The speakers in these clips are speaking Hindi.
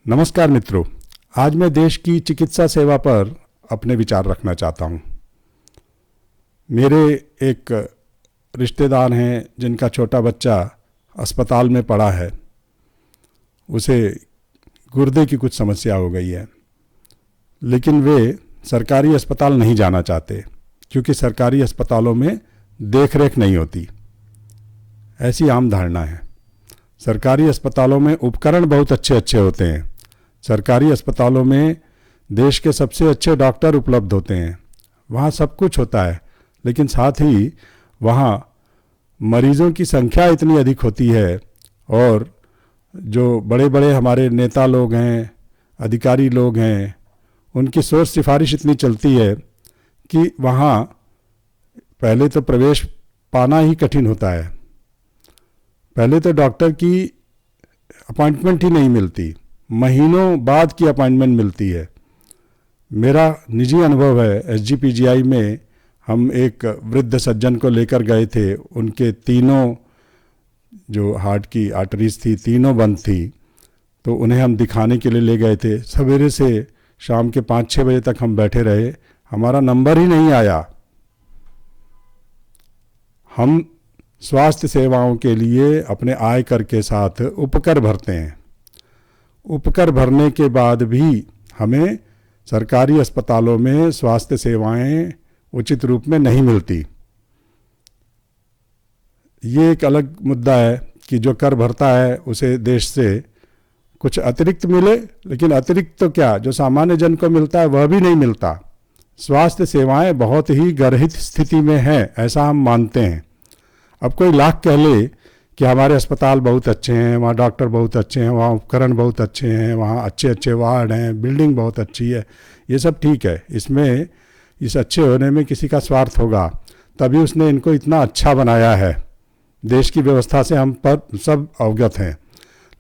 नमस्कार मित्रों, आज मैं देश की चिकित्सा सेवा पर अपने विचार रखना चाहता हूँ। मेरे एक रिश्तेदार हैं जिनका छोटा बच्चा अस्पताल में पड़ा है। उसे गुर्दे की कुछ समस्या हो गई है, लेकिन वे सरकारी अस्पताल नहीं जाना चाहते क्योंकि सरकारी अस्पतालों में देखरेख नहीं होती, ऐसी आम धारणा है। सरकारी अस्पतालों में उपकरण बहुत अच्छे होते हैं। सरकारी अस्पतालों में देश के सबसे अच्छे डॉक्टर उपलब्ध होते हैं। वहाँ सब कुछ होता है, लेकिन साथ ही वहाँ मरीजों की संख्या इतनी अधिक होती है और जो बड़े बड़े हमारे नेता लोग हैं, अधिकारी लोग हैं, उनकी सोच सिफारिश इतनी चलती है कि वहाँ पहले तो प्रवेश पाना ही कठिन होता है। पहले तो डॉक्टर की अपॉइंटमेंट ही नहीं मिलती, महीनों बाद की अपॉइंटमेंट मिलती है। मेरा निजी अनुभव है, एसजीपीजीआई में हम एक वृद्ध सज्जन को लेकर गए थे। उनके तीनों जो हार्ट की आर्टरीज थी, तीनों बंद थी, तो उन्हें हम दिखाने के लिए ले गए थे। सवेरे से शाम के 5-6 बजे तक हम बैठे रहे, हमारा नंबर ही नहीं आया। हम स्वास्थ्य सेवाओं के लिए अपने आय कर के साथ उपकर भरते हैं। उपकर भरने के बाद भी हमें सरकारी अस्पतालों में स्वास्थ्य सेवाएं उचित रूप में नहीं मिलती। ये एक अलग मुद्दा है कि जो कर भरता है उसे देश से कुछ अतिरिक्त मिले, लेकिन अतिरिक्त तो क्या, जो सामान्य जन को मिलता है वह भी नहीं मिलता। स्वास्थ्य सेवाएं बहुत ही गर्हित स्थिति में हैं, ऐसा हम मानते हैं। अब कोई लाख कह ले कि हमारे अस्पताल बहुत अच्छे हैं, वहाँ डॉक्टर बहुत अच्छे हैं, वहाँ उपकरण बहुत अच्छे हैं, वहाँ अच्छे वार्ड हैं, बिल्डिंग बहुत अच्छी है, ये सब ठीक है। इसमें इस अच्छे होने में किसी का स्वार्थ होगा, तभी उसने इनको इतना अच्छा बनाया है। देश की व्यवस्था से हम पर सब अवगत हैं,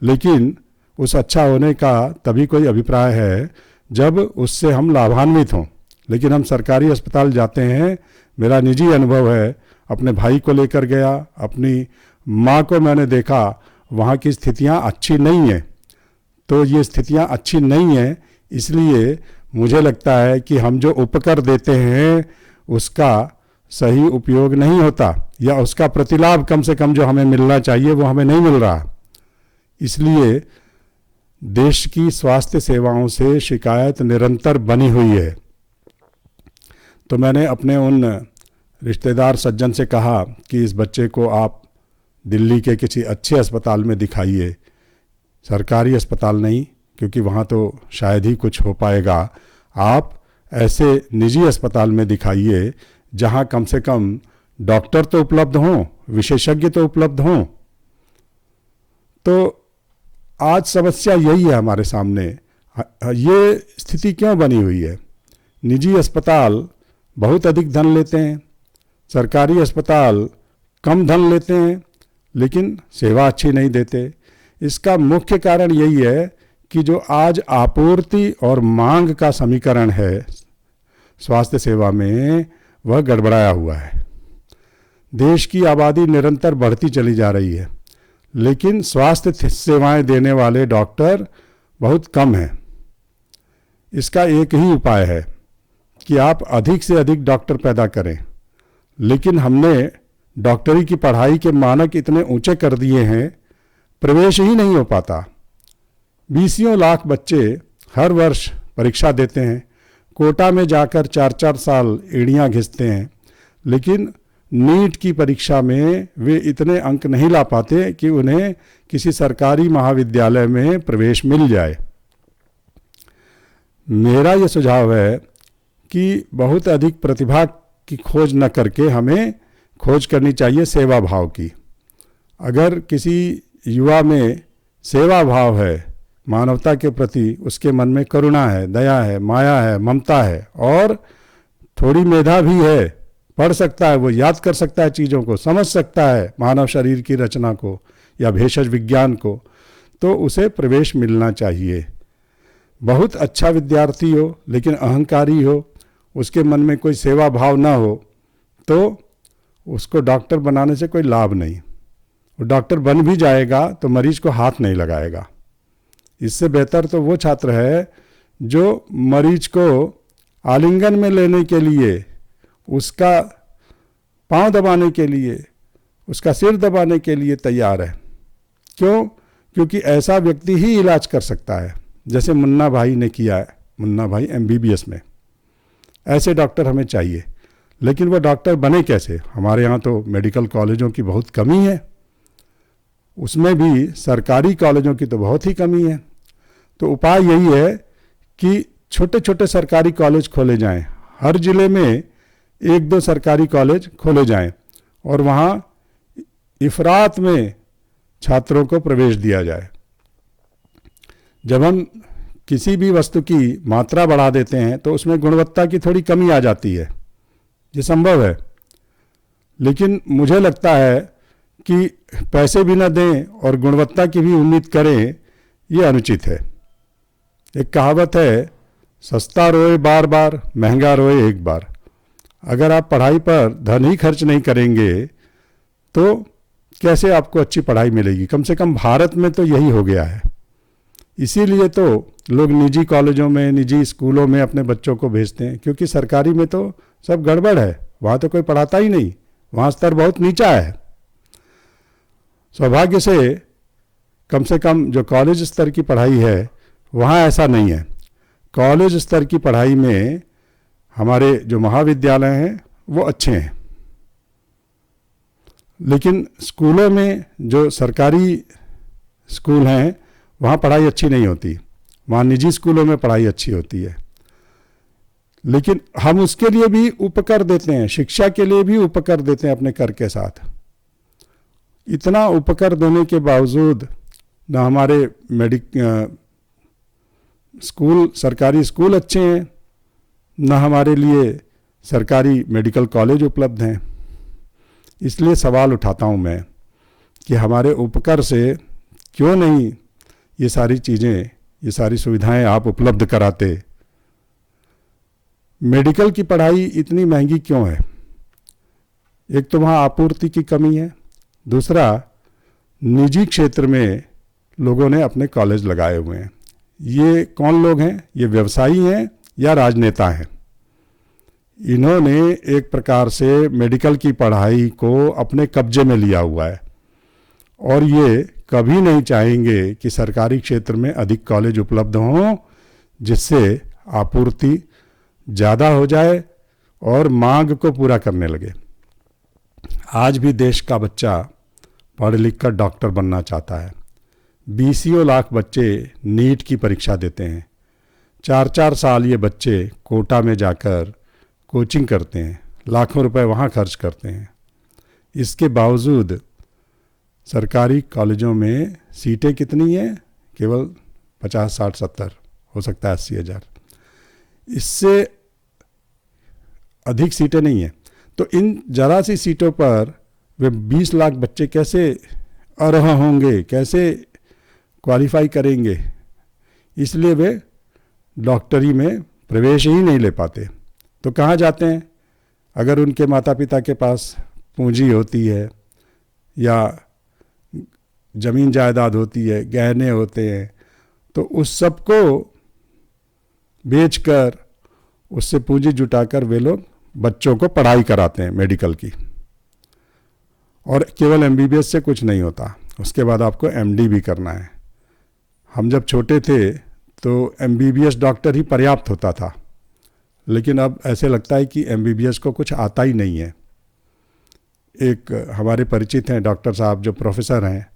लेकिन उस अच्छा होने का तभी कोई अभिप्राय है जब उससे हम लाभान्वित हों। लेकिन हम सरकारी अस्पताल जाते हैं, मेरा निजी अनुभव है, अपने भाई को लेकर गया, अपनी माँ को मैंने देखा, वहाँ की स्थितियाँ अच्छी नहीं हैं। तो ये स्थितियाँ अच्छी नहीं हैं, इसलिए मुझे लगता है कि हम जो उपकर देते हैं उसका सही उपयोग नहीं होता, या उसका प्रतिलाभ कम से कम जो हमें मिलना चाहिए वो हमें नहीं मिल रहा। इसलिए देश की स्वास्थ्य सेवाओं से शिकायत निरंतर बनी हुई है। तो मैंने अपने उन रिश्तेदार सज्जन से कहा कि इस बच्चे को आप दिल्ली के किसी अच्छे अस्पताल में दिखाइए, सरकारी अस्पताल नहीं, क्योंकि वहाँ तो शायद ही कुछ हो पाएगा। आप ऐसे निजी अस्पताल में दिखाइए जहाँ कम से कम डॉक्टर तो उपलब्ध हों, विशेषज्ञ तो उपलब्ध हों। तो आज समस्या यही है हमारे सामने। ये स्थिति क्यों बनी हुई है? निजी अस्पताल बहुत अधिक धन लेते हैं, सरकारी अस्पताल कम धन लेते हैं, लेकिन सेवा अच्छी नहीं देते। इसका मुख्य कारण यही है कि जो आज आपूर्ति और मांग का समीकरण है स्वास्थ्य सेवा में, वह गड़बड़ाया हुआ है। देश की आबादी निरंतर बढ़ती चली जा रही है, लेकिन स्वास्थ्य सेवाएं देने वाले डॉक्टर बहुत कम हैं। इसका एक ही उपाय है कि आप अधिक से अधिक डॉक्टर पैदा करें, लेकिन हमने डॉक्टरी की पढ़ाई के मानक इतने ऊंचे कर दिए हैं, प्रवेश ही नहीं हो पाता। 20 लाख बच्चे हर वर्ष परीक्षा देते हैं, कोटा में जाकर 4-4 साल एड़ियाँ घिसते हैं, लेकिन नीट की परीक्षा में वे इतने अंक नहीं ला पाते कि उन्हें किसी सरकारी महाविद्यालय में प्रवेश मिल जाए। मेरा ये सुझाव है कि बहुत अधिक प्रतिभा की खोज न करके हमें खोज करनी चाहिए सेवा भाव की। अगर किसी युवा में सेवा भाव है, मानवता के प्रति उसके मन में करुणा है, दया है, माया है, ममता है और थोड़ी मेधा भी है, पढ़ सकता है, वो याद कर सकता है, चीज़ों को समझ सकता है, मानव शरीर की रचना को या भेषज विज्ञान को, तो उसे प्रवेश मिलना चाहिए। बहुत अच्छा विद्यार्थी हो लेकिन अहंकारी हो, उसके मन में कोई सेवा भाव ना हो, तो उसको डॉक्टर बनाने से कोई लाभ नहीं। वो डॉक्टर बन भी जाएगा तो मरीज को हाथ नहीं लगाएगा। इससे बेहतर तो वो छात्र है जो मरीज को आलिंगन में लेने के लिए, उसका पांव दबाने के लिए, उसका सिर दबाने के लिए तैयार है। क्यों? क्योंकि ऐसा व्यक्ति ही इलाज कर सकता है, जैसे मुन्ना भाई ने किया है, मुन्ना भाई MBBS में। ऐसे डॉक्टर हमें चाहिए। लेकिन वो डॉक्टर बने कैसे? हमारे यहाँ तो मेडिकल कॉलेजों की बहुत कमी है, उसमें भी सरकारी कॉलेजों की तो बहुत ही कमी है। तो उपाय यही है कि छोटे छोटे सरकारी कॉलेज खोले जाएं, हर जिले में 1-2 सरकारी कॉलेज खोले जाएं और वहाँ इफरात में छात्रों को प्रवेश दिया जाए। जब हम किसी भी वस्तु की मात्रा बढ़ा देते हैं तो उसमें गुणवत्ता की थोड़ी कमी आ जाती है, ये संभव है। लेकिन मुझे लगता है कि पैसे भी न दें और गुणवत्ता की भी उम्मीद करें, ये अनुचित है। एक कहावत है, सस्ता रोए बार बार, महंगा रोए एक बार। अगर आप पढ़ाई पर धन ही खर्च नहीं करेंगे तो कैसे आपको अच्छी पढ़ाई मिलेगी? कम से कम भारत में तो यही हो गया है। इसीलिए तो लोग निजी कॉलेजों में, निजी स्कूलों में अपने बच्चों को भेजते हैं, क्योंकि सरकारी में तो सब गड़बड़ है, वहाँ तो कोई पढ़ाता ही नहीं, वहाँ स्तर बहुत नीचा है। सौभाग्य से कम जो कॉलेज स्तर की पढ़ाई है वहाँ ऐसा नहीं है। कॉलेज स्तर की पढ़ाई में हमारे जो महाविद्यालय हैं वो अच्छे हैं, लेकिन स्कूलों में जो सरकारी स्कूल हैं वहाँ पढ़ाई अच्छी नहीं होती, वहाँ निजी स्कूलों में पढ़ाई अच्छी होती है। लेकिन हम उसके लिए भी उपकर देते हैं, शिक्षा के लिए भी उपकर देते हैं अपने कर के साथ। इतना उपकर देने के बावजूद न हमारे स्कूल, सरकारी स्कूल अच्छे हैं, न हमारे लिए सरकारी मेडिकल कॉलेज उपलब्ध हैं। इसलिए सवाल उठाता हूँ मैं कि हमारे उपकर से क्यों नहीं ये सारी चीज़ें, ये सारी सुविधाएं आप उपलब्ध कराते। मेडिकल की पढ़ाई इतनी महंगी क्यों है? एक तो वहाँ आपूर्ति की कमी है, दूसरा निजी क्षेत्र में लोगों ने अपने कॉलेज लगाए हुए हैं। ये कौन लोग हैं? ये व्यवसायी हैं या राजनेता हैं। इन्होंने एक प्रकार से मेडिकल की पढ़ाई को अपने कब्जे में लिया हुआ है और ये कभी नहीं चाहेंगे कि सरकारी क्षेत्र में अधिक कॉलेज उपलब्ध हों, जिससे आपूर्ति ज़्यादा हो जाए और मांग को पूरा करने लगे। आज भी देश का बच्चा पढ़ लिख कर डॉक्टर बनना चाहता है। 20 लाख बच्चे नीट की परीक्षा देते हैं। 4-4 साल ये बच्चे कोटा में जाकर कोचिंग करते हैं, लाखों रुपए वहाँ खर्च करते हैं। इसके बावजूद सरकारी कॉलेजों में सीटें कितनी हैं? केवल 50, 60, 70, हो सकता है 80 हज़ार, इससे अधिक सीटें नहीं हैं। तो इन जरा सी सीटों पर वे 20 लाख बच्चे कैसे अर्ह होंगे, कैसे क्वालिफाई करेंगे? इसलिए वे डॉक्टरी में प्रवेश ही नहीं ले पाते। तो कहाँ जाते हैं? अगर उनके माता पिता के पास पूंजी होती है या ज़मीन जायदाद होती है, गहने होते हैं, तो उस सब को बेचकर, उससे पूंजी जुटाकर वे लोग बच्चों को पढ़ाई कराते हैं मेडिकल की। और केवल MBBS से कुछ नहीं होता, उसके बाद आपको MD भी करना है। हम जब छोटे थे तो MBBS डॉक्टर ही पर्याप्त होता था, लेकिन अब ऐसे लगता है कि MBBS को कुछ आता ही नहीं है। एक हमारे परिचित हैं डॉक्टर साहब जो प्रोफेसर हैं,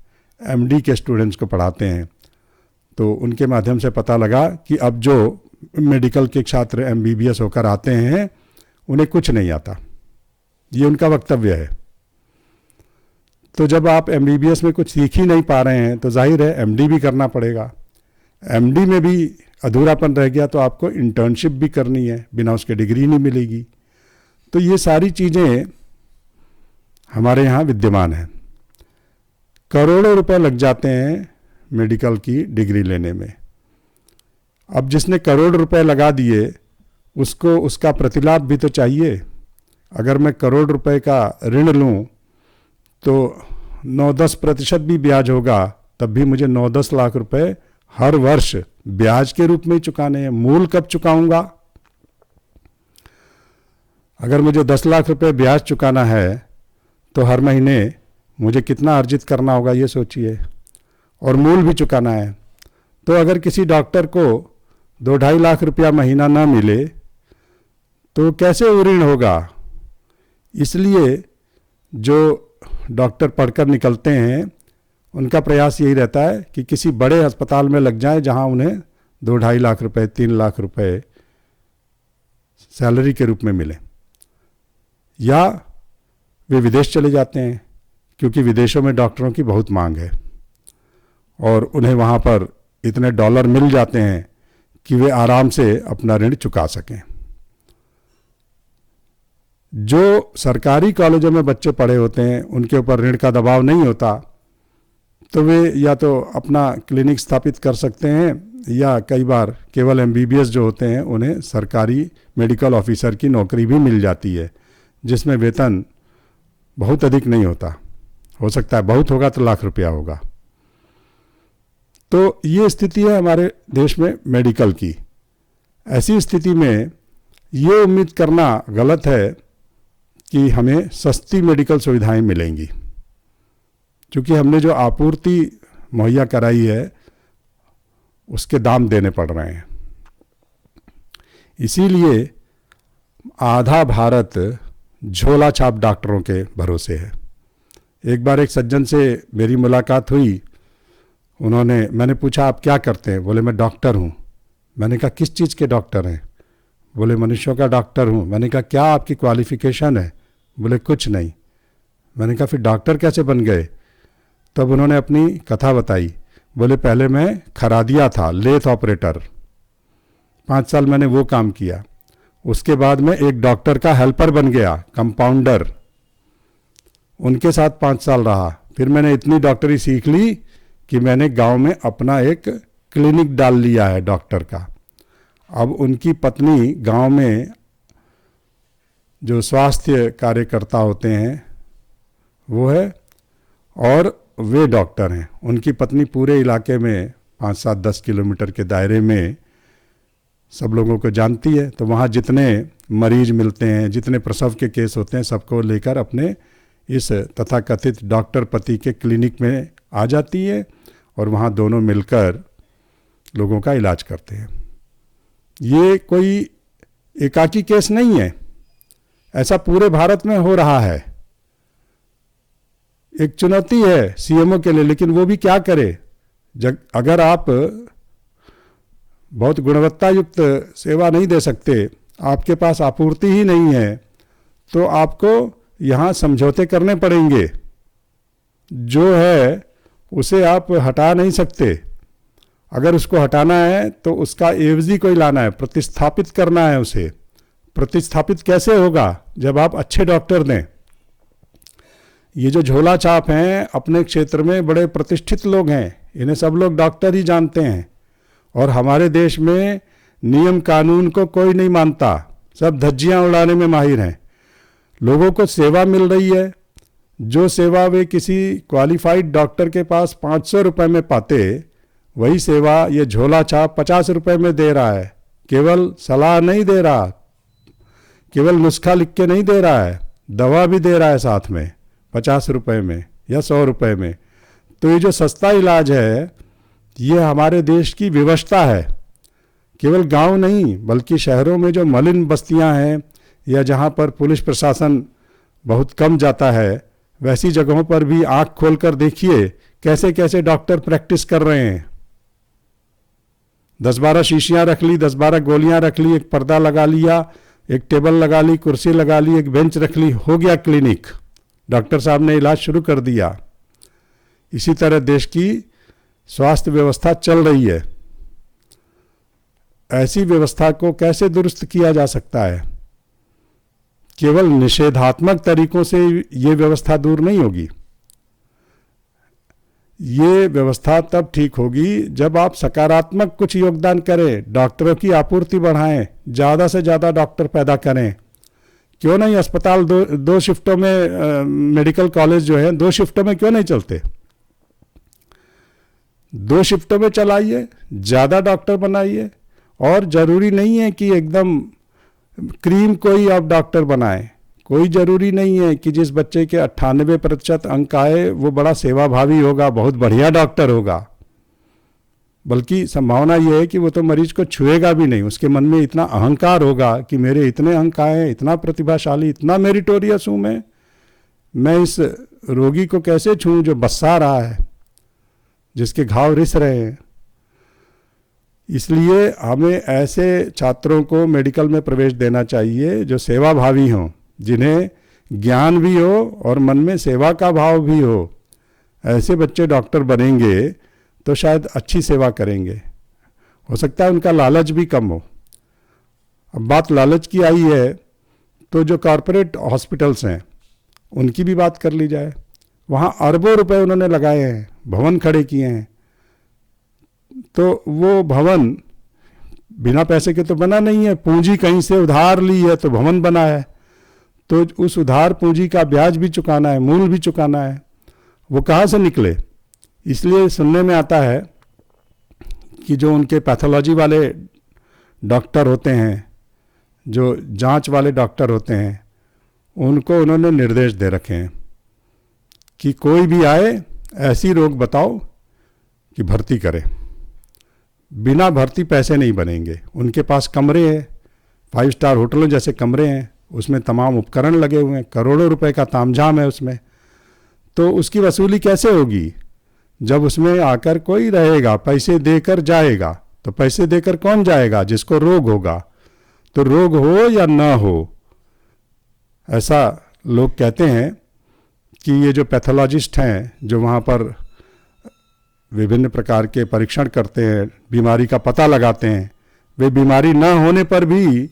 MD के स्टूडेंट्स को पढ़ाते हैं, तो उनके माध्यम से पता लगा कि अब जो मेडिकल के छात्र MBBS होकर आते हैं उन्हें कुछ नहीं आता, ये उनका वक्तव्य है। तो जब आप MBBS में कुछ सीख ही नहीं पा रहे हैं तो जाहिर है MD भी करना पड़ेगा। MD में भी अधूरापन रह गया तो आपको इंटर्नशिप भी करनी है, बिना उसके डिग्री नहीं मिलेगी। तो ये सारी चीज़ें हमारे यहाँ विद्यमान हैं। करोड़ों रुपए लग जाते हैं मेडिकल की डिग्री लेने में। अब जिसने करोड़ रुपए लगा दिए उसको उसका प्रतिलाभ भी तो चाहिए। अगर मैं करोड़ रुपए का ऋण लूँ तो 9-10% भी ब्याज होगा, तब भी मुझे 9-10 लाख रुपए हर वर्ष ब्याज के रूप में ही चुकाने हैं। मूल कब चुकाऊंगा? अगर मुझे 10 लाख रुपए ब्याज चुकाना है तो हर महीने मुझे कितना अर्जित करना होगा ये सोचिए, और मूल भी चुकाना है। तो अगर किसी डॉक्टर को 2-2.5 लाख रुपया महीना ना मिले तो कैसे ऋण होगा? इसलिए जो डॉक्टर पढ़कर निकलते हैं उनका प्रयास यही रहता है कि किसी बड़े अस्पताल में लग जाए जहां उन्हें 2-2.5 लाख रुपए 3 लाख रुपए सैलरी के रूप में मिले, या वे विदेश चले जाते हैं क्योंकि विदेशों में डॉक्टरों की बहुत मांग है और उन्हें वहाँ पर इतने डॉलर मिल जाते हैं कि वे आराम से अपना ऋण चुका सकें। जो सरकारी कॉलेजों में बच्चे पढ़े होते हैं उनके ऊपर ऋण का दबाव नहीं होता, तो वे या तो अपना क्लिनिक स्थापित कर सकते हैं या कई बार केवल MBBS जो होते हैं उन्हें सरकारी मेडिकल ऑफिसर की नौकरी भी मिल जाती है, जिसमें वेतन बहुत अधिक नहीं होता, हो सकता है बहुत होगा तो लाख रुपया होगा। तो ये स्थिति है हमारे देश में मेडिकल की। ऐसी स्थिति में ये उम्मीद करना गलत है कि हमें सस्ती मेडिकल सुविधाएं मिलेंगी, क्योंकि हमने जो आपूर्ति मुहैया कराई है उसके दाम देने पड़ रहे हैं। इसीलिए आधा भारत झोला छाप डॉक्टरों के भरोसे है। एक बार एक सज्जन से मेरी मुलाकात हुई, मैंने पूछा आप क्या करते हैं? बोले मैं डॉक्टर हूँ। मैंने कहा किस चीज़ के डॉक्टर हैं? बोले मनुष्यों का डॉक्टर हूँ। मैंने कहा क्या आपकी क्वालिफिकेशन है? बोले कुछ नहीं। मैंने कहा फिर डॉक्टर कैसे बन गए? तब उन्होंने अपनी कथा बताई। बोले पहले मैं खरादिया था, लेथ ऑपरेटर, 5 साल मैंने वो काम किया। उसके बाद मैं एक डॉक्टर का हेल्पर बन गया, कंपाउंडर, उनके साथ 5 साल रहा। फिर मैंने इतनी डॉक्टरी सीख ली कि मैंने गांव में अपना एक क्लिनिक डाल लिया है डॉक्टर का। अब उनकी पत्नी गांव में जो स्वास्थ्य कार्यकर्ता होते हैं वो है और वे डॉक्टर हैं। उनकी पत्नी पूरे इलाके में 5-7-10 किलोमीटर के दायरे में सब लोगों को जानती है। तो वहाँ जितने मरीज मिलते हैं, जितने प्रसव के केस होते हैं, सबको लेकर अपने इस तथाकथित डॉक्टर पति के क्लिनिक में आ जाती है और वहाँ दोनों मिलकर लोगों का इलाज करते हैं। ये कोई एकाकी केस नहीं है, ऐसा पूरे भारत में हो रहा है। एक चुनौती है सीएमओ के लिए, लेकिन वो भी क्या करे? अगर आप बहुत गुणवत्ता युक्त सेवा नहीं दे सकते, आपके पास आपूर्ति ही नहीं है, तो आपको यहाँ समझौते करने पड़ेंगे। जो है उसे आप हटा नहीं सकते। अगर उसको हटाना है तो उसका एवजी कोई लाना है, प्रतिस्थापित करना है उसे। प्रतिस्थापित कैसे होगा? जब आप अच्छे डॉक्टर दें। ये जो झोला छाप हैं अपने क्षेत्र में बड़े प्रतिष्ठित लोग हैं, इन्हें सब लोग डॉक्टर ही जानते हैं, और हमारे देश में नियम कानून को कोई नहीं मानता, सब धज्जियां उड़ाने में माहिर हैं। लोगों को सेवा मिल रही है, जो सेवा वे किसी क्वालिफाइड डॉक्टर के पास 500 रुपये में पाते, वही सेवा ये झोला छाप 50 रुपये में दे रहा है। केवल सलाह नहीं दे रहा, केवल नुस्खा लिख के नहीं दे रहा है, दवा भी दे रहा है साथ में 50 रुपये में या 100 रुपये में। तो ये जो सस्ता इलाज है ये हमारे देश की विवशता है। केवल गांव नहीं बल्कि शहरों में जो मलिन बस्तियां हैं या जहां पर पुलिस प्रशासन बहुत कम जाता है, वैसी जगहों पर भी आंख खोलकर देखिए कैसे कैसे डॉक्टर प्रैक्टिस कर रहे हैं। 10-12 शीशियां रख ली, 10-12 गोलियां रख ली, एक पर्दा लगा लिया, एक टेबल लगा ली, कुर्सी लगा ली, एक बेंच रख ली, हो गया क्लिनिक। डॉक्टर साहब ने इलाज शुरू कर दिया। इसी तरह देश की स्वास्थ्य व्यवस्था चल रही है। ऐसी व्यवस्था को कैसे दुरुस्त किया जा सकता है? केवल निषेधात्मक तरीकों से ये व्यवस्था दूर नहीं होगी। ये व्यवस्था तब ठीक होगी जब आप सकारात्मक कुछ योगदान करें, डॉक्टरों की आपूर्ति बढ़ाएं, ज़्यादा से ज़्यादा डॉक्टर पैदा करें। क्यों नहीं अस्पताल दो शिफ्टों में, मेडिकल कॉलेज जो है 2 शिफ्टों में क्यों नहीं चलते? 2 शिफ्टों में चलाइए, ज़्यादा डॉक्टर बनाइए, और ज़रूरी नहीं है कि एकदम क्रीम कोई आप डॉक्टर बनाएं। कोई ज़रूरी नहीं है कि जिस बच्चे के 98% अंक आए वो बड़ा सेवाभावी होगा, बहुत बढ़िया डॉक्टर होगा। बल्कि संभावना ये है कि वो तो मरीज को छुएगा भी नहीं। उसके मन में इतना अहंकार होगा कि मेरे इतने अंक आए हैं, इतना प्रतिभाशाली, इतना मेरिटोरियस हूँ मैं इस रोगी को कैसे छूऊं जो बस्सा रहा है, जिसके घाव रिस रहे हैं। इसलिए हमें ऐसे छात्रों को मेडिकल में प्रवेश देना चाहिए जो सेवाभावी हों, जिन्हें ज्ञान भी हो और मन में सेवा का भाव भी हो। ऐसे बच्चे डॉक्टर बनेंगे तो शायद अच्छी सेवा करेंगे। हो सकता है उनका लालच भी कम हो। अब बात लालच की आई है तो जो कॉरपोरेट हॉस्पिटल्स हैं उनकी भी बात कर ली जाए। वहाँ अरबों रुपए उन्होंने लगाए हैं, भवन खड़े किए हैं, तो वो भवन बिना पैसे के तो बना नहीं है, पूंजी कहीं से उधार ली है तो भवन बना है। तो उस उधार पूंजी का ब्याज भी चुकाना है, मूल भी चुकाना है, वो कहाँ से निकले। इसलिए सुनने में आता है कि जो उनके पैथोलॉजी वाले डॉक्टर होते हैं, जो जांच वाले डॉक्टर होते हैं, उनको उन्होंने निर्देश दे रखे हैं कि कोई भी आए ऐसी रोग बताओ कि भर्ती करे। बिना भर्ती पैसे नहीं बनेंगे। उनके पास कमरे हैं, 5 स्टार होटलों जैसे कमरे हैं, उसमें तमाम उपकरण लगे हुए हैं, करोड़ों रुपए का तामझाम है उसमें। तो उसकी वसूली कैसे होगी जब उसमें आकर कोई रहेगा, पैसे देकर जाएगा। तो पैसे देकर कौन जाएगा? जिसको रोग होगा। तो रोग हो या ना हो, ऐसा लोग कहते हैं कि ये जो पैथोलॉजिस्ट हैं जो वहाँ पर विभिन्न प्रकार के परीक्षण करते हैं, बीमारी का पता लगाते हैं, वे बीमारी न होने पर भी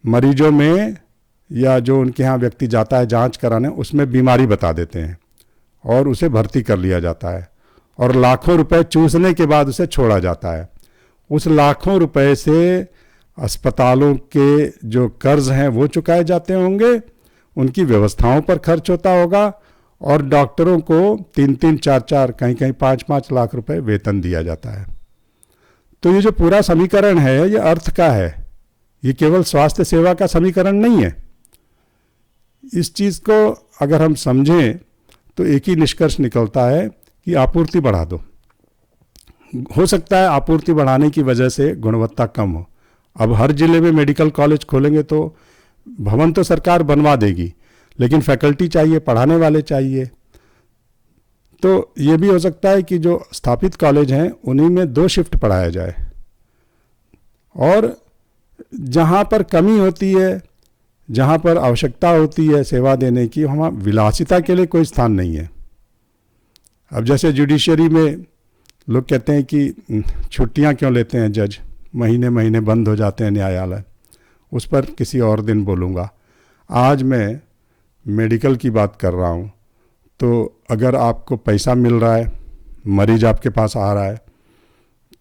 मरीजों में या जो उनके यहाँ व्यक्ति जाता है जांच कराने, उसमें बीमारी बता देते हैं और उसे भर्ती कर लिया जाता है और लाखों रुपए चूसने के बाद उसे छोड़ा जाता है। उस लाखों रुपए से अस्पतालों के जो कर्ज हैं वो चुकाए जाते होंगे, उनकी व्यवस्थाओं पर खर्च होता होगा और डॉक्टरों को 3-3, 4-4, कहीं-कहीं 5-5 लाख रुपए वेतन दिया जाता है। तो ये जो पूरा समीकरण है ये अर्थ का है, ये केवल स्वास्थ्य सेवा का समीकरण नहीं है। इस चीज़ को अगर हम समझें तो एक ही निष्कर्ष निकलता है कि आपूर्ति बढ़ा दो। हो सकता है आपूर्ति बढ़ाने की वजह से गुणवत्ता कम हो। अब हर जिले में मेडिकल कॉलेज खोलेंगे तो भवन तो सरकार बनवा देगी, लेकिन फैकल्टी चाहिए, पढ़ाने वाले चाहिए। तो ये भी हो सकता है कि जो स्थापित कॉलेज हैं उन्हीं में 2 शिफ्ट पढ़ाया जाए और जहाँ पर कमी होती है, जहाँ पर आवश्यकता होती है सेवा देने की, वहाँ विलासिता के लिए कोई स्थान नहीं है। अब जैसे जुडिशरी में लोग कहते हैं कि छुट्टियाँ क्यों लेते हैं जज, महीने महीने बंद हो जाते हैं न्यायालय, उस पर किसी और दिन बोलूँगा। आज मैं मेडिकल की बात कर रहा हूँ। तो अगर आपको पैसा मिल रहा है, मरीज आपके पास आ रहा है,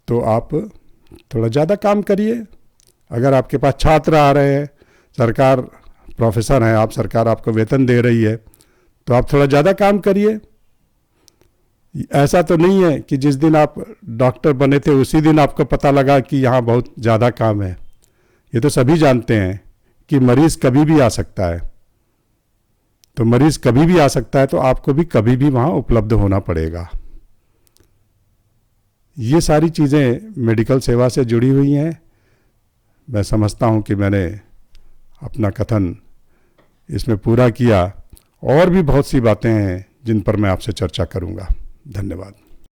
तो आप थोड़ा ज़्यादा काम करिए। अगर आपके पास छात्र आ रहे हैं, सरकार प्रोफेसर हैं आप, सरकार आपको वेतन दे रही है, तो आप थोड़ा ज़्यादा काम करिए। ऐसा तो नहीं है कि जिस दिन आप डॉक्टर बने थे उसी दिन आपको पता लगा कि यहाँ बहुत ज़्यादा काम है। ये तो सभी जानते हैं कि मरीज़ कभी भी आ सकता है। तो मरीज़ कभी भी आ सकता है तो आपको भी कभी भी वहाँ उपलब्ध होना पड़ेगा। ये सारी चीज़ें मेडिकल सेवा से जुड़ी हुई हैं। मैं समझता हूँ कि मैंने अपना कथन इसमें पूरा किया। और भी बहुत सी बातें हैं जिन पर मैं आपसे चर्चा करूँगा। धन्यवाद।